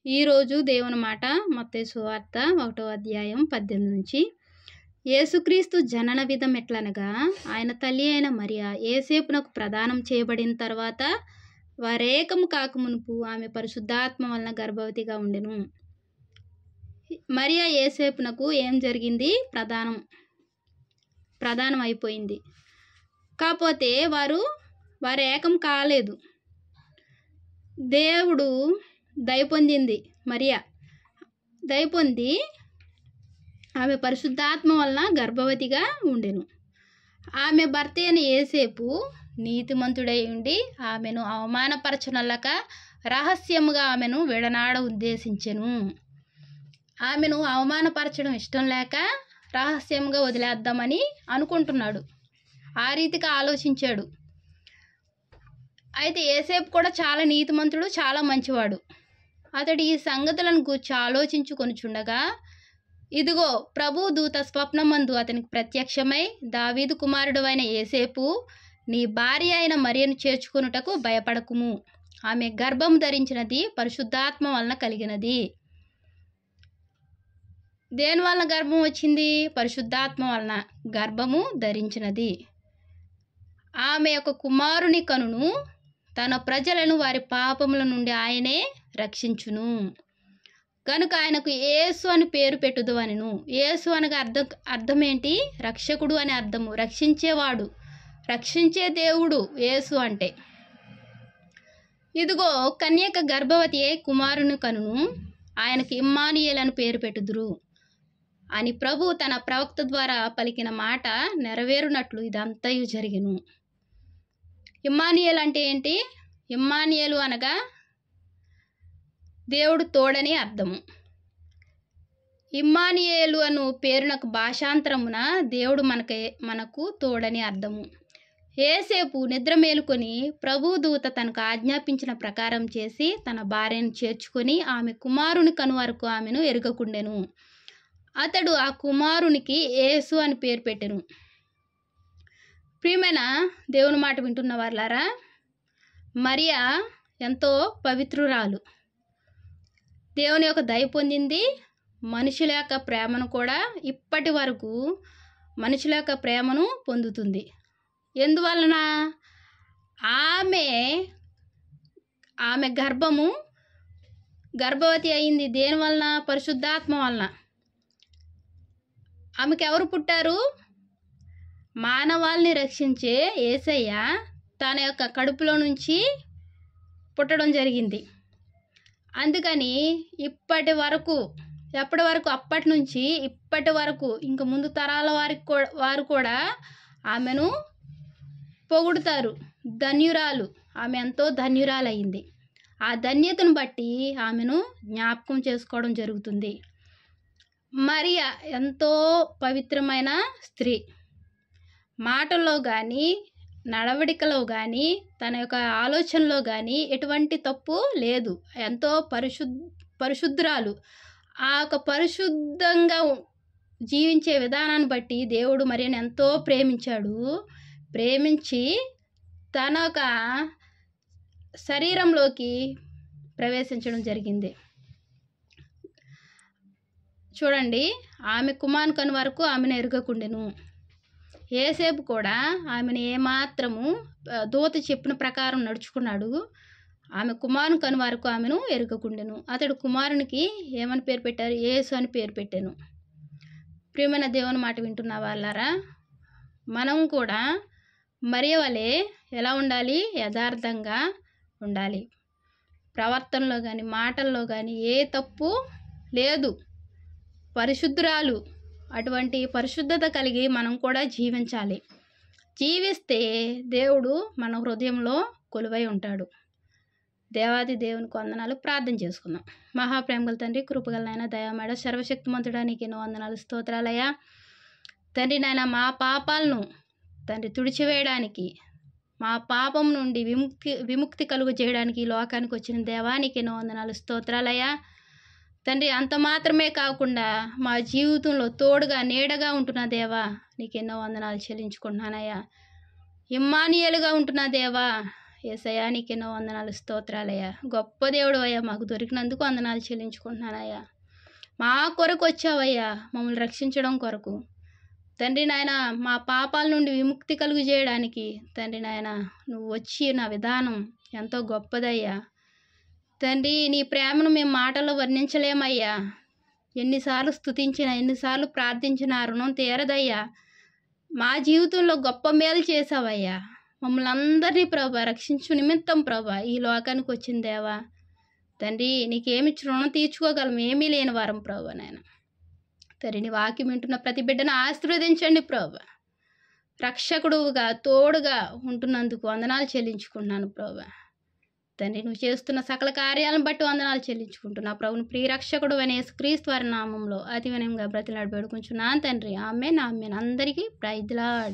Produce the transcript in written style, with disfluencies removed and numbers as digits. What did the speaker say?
ఈరోజు దేవుని మాట మత్తయి సువార్త 1వ అధ్యాయం 18 నుంచి. యేసుక్రీస్తు జనన విధం ఎట్లనగా, ఆయన తల్లి అయిన మరియ యేసేపునకు ప్రదానం చేయబడిన తర్వాత వారేకము కాకమునుపు ఆమె పరిశుద్ధాత్మ వలన గర్భవతిగా ఉండెను. మరియ యేసేపునకు ఏం జరిగింది? ప్రదానం అయిపోయింది. కాకపోతే వారు ఏకం కాలేదు. దేవుడు దయపొందింది. మరియ దయపొంది ఆమె పరిశుద్ధాత్మ వలన గర్భవతిగా ఉండెను. ఆమె భర్త అయిన యేసేపు నీతిమంతుడై ఉండి ఆమెను అవమానపరచనల్లక రహస్యముగా ఆమెను విడనాడ ఉద్దేశించెను. ఆమెను అవమానపరచడం ఇష్టం లేక రహస్యంగా వదిలేద్దామని అనుకుంటున్నాడు. ఆ రీతిగా ఆలోచించాడు. అయితే యేసేపు కూడా చాలా నీతిమంతుడు, చాలా మంచివాడు. అతడు ఈ సంగతులను గూర్చి ఆలోచించుకొనుచుండగా, ఇదిగో ప్రభు దూత స్వప్నమందు అతనికి ప్రత్యక్షమై, దావీదు కుమారుడు అయిన యేసేపు, నీ భార్య అయిన మరియను చేర్చుకొనుటకు భయపడకుము. ఆమె గర్భము ధరించినది పరిశుద్ధాత్మ వలన కలిగినది. దేని వలన గర్భం వచ్చింది? పరిశుద్ధాత్మ వలన గర్భము ధరించినది. ఆమె ఒక కుమారుని కనును, తన ప్రజలను వారి పాపముల నుండి ఆయనే రక్షించును. కనుక ఆయనకు యేసు అని పేరు పెట్టుదు అనెను. యేసు అనగా అర్థం ఏంటి? రక్షకుడు అని అర్థము. రక్షించేవాడు, రక్షించే దేవుడు యేసు అంటే. ఇదిగో కన్యక గర్భవతి అయి కుమారుని కనును, ఆయనకు ఇమ్మానుయేలు అని పేరు పెట్టుదురు అని ప్రభు తన ప్రవక్త ద్వారా పలికిన మాట నెరవేరునట్లు ఇదంతయు జరిగెను. ఇమ్మానుయేలు అంటే ఏంటి? ఇమ్మానుయేలు అనగా దేవుడు తోడని అర్థము. ఇమ్మానుయేలు అను పేరునకు భాషాంతరమున దేవుడు మనకు తోడని అర్థము. యేసేపు నిద్ర మేలుకొని ప్రభు దూత తనకు ఆజ్ఞాపించిన ప్రకారం చేసి తన భార్యను చేర్చుకొని ఆమె కుమారుని కను వరకు ఆమెను ఎరుగకుండెను. అతడు ఆ కుమారునికి యేసు అని పేరు పెట్టెను. ప్రియమైన దేవుని మాట వింటున్న వాళ్ళారా, మరియ ఎంతో పవిత్రురాలు. దేవుని యొక్క దయ పొందింది. మనుషుల యొక్క ప్రేమను కూడా ఇప్పటి వరకు మనుషుల యొక్క ప్రేమను పొందుతుంది. ఎందువలన? ఆమె గర్భవతి అయింది. దేని వలన? పరిశుద్ధాత్మ వలన. ఆమెకు ఎవరు పుట్టారు? మానవాల్ని రక్షించే యేసయ్య తన యొక్క కడుపులో నుంచి పుట్టడం జరిగింది. అందుకని అప్పటి నుంచి ఇప్పటి వరకు ఇంక ముందు తరాల వారు కూడా ఆమెను పొగుడుతారు. ధన్యురాలు, ఆమె ఎంతో ధన్యురాలయ్యింది. ఆ ధన్యతను బట్టి ఆమెను జ్ఞాపకం చేసుకోవడం జరుగుతుంది. మరియ ఎంతో పవిత్రమైన స్త్రీ. మాటల్లో కానీ, నడవడికలో కానీ, తన యొక్క ఆలోచనలో కానీ ఎటువంటి తప్పు లేదు. ఎంతో పరిశుద్ధురాలు. ఆ యొక్క పరిశుద్ధంగా జీవించే విధానాన్ని బట్టి దేవుడు మరియను ఎంతో ప్రేమించాడు. ప్రేమించి తన యొక్క శరీరంలోకి ప్రవేశించడం జరిగింది. చూడండి, ఆమె కుమారుని కను వరకు ఆమెను ఎరుగకుండెను. యేసేపు కూడా ఆమెను ఏమాత్రము దూత చెప్పిన ప్రకారం నడుచుకున్నాడు. ఆమె కుమారుని కను వరకు ఆమెను ఎరుగకుండెను. అతడు కుమారునికి ఏమని పేరు పెట్టారు? యేసు అని పేరు పెట్టాను. ప్రియమైన దేవుని మాట వింటున్న వాళ్ళారా, మనం కూడా మరియ వలె ఎలా ఉండాలి? యథార్థంగా ఉండాలి. ప్రవర్తనలో కానీ, మాటల్లో కానీ ఏ తప్పు లేదు. పరిశుద్ధురాలు. అటువంటి పరిశుద్ధత కలిగి మనం కూడా జీవించాలి. జీవిస్తే దేవుడు మన హృదయంలో కొలువై ఉంటాడు. దేవాది దేవునికి వందనాలు. ప్రార్థన చేసుకుందాం. మహాప్రేమగల తండ్రి, కృపగల నాయన, దయామేడ, సర్వశక్తిమంతుడా నీకు ఎన్నో వందనాలు, స్తోత్రాలయ్యా. తండ్రి నాయన, మా పాపాలను తండ్రి తుడిచివేయడానికి, మా పాపం నుండి విముక్తి కలుగు చేయడానికి ఈ లోకానికి వచ్చిన దేవా నీకు ఎన్నో వందనాలు, స్తోత్రాలయ్యా. తండ్రి, అంత మాత్రమే కాకుండా మా జీవితంలో తోడుగా నీడగా ఉంటున్న దేవా నీకెన్నో వందనాలు చెల్లించుకుంటున్నానయ్యా. ఇమ్మానుయేలుగా ఉంటున్న దేవా యేసయ్యా నీకెన్నో వందనాలు స్తోత్రాలయ్యా. గొప్ప దేవుడు అయ్యా, మాకు దొరికినందుకు వందనాలు చెల్లించుకుంటున్నానయ్యా. మా కొరకు వచ్చావయ్యా, మమ్మల్ని రక్షించడం కొరకు. తండ్రి నాయన, మా పాపాల నుండి విముక్తి కలుగు చేయడానికి తండ్రి నాయన నువ్వు వచ్చి నా విధానం ఎంతో గొప్పదయ్యా. తండ్రి నీ ప్రేమను మేము మాటల్లో వర్ణించలేమయ్యా. ఎన్నిసార్లు స్తుతించినా, ఎన్నిసార్లు ప్రార్థించినా రుణం తీరదయ్యా. మా జీవితంలో గొప్ప మేలు చేసావయ్యా. మమ్మల్ని అందరినీ ప్రభా రక్షించు నిమిత్తం ప్రభా ఈ లోకానికి వచ్చిన దేవా తండ్రి, నీకేమి రుణం తీర్చుకోగలం, ఏమీ లేని వారం ప్రభా నాయన. తండ్రి నీ వాక్యం వింటున్న ప్రతి బిడ్డను ఆశీర్వదించండి ప్రభా. రక్షకుడుగా తోడుగా ఉంటున్నందుకు వందనాలు చెల్లించుకుంటున్నాను ప్రభా. తండ్రి నువ్వు చేస్తున్న సకల కార్యాలను బట్టి వందనాలు చెల్లించుకుంటున్నా ప్రభుని ప్రియరక్షకుడు అనే యేసుక్రీస్తు వారి నామంలో అతి వినయంగా బ్రతిలాడి వేడుకుంటున్నాను తండ్రి. ఆమేన్ ఆమేన్. అందరికీ ప్రైజ్ ది లార్డ్.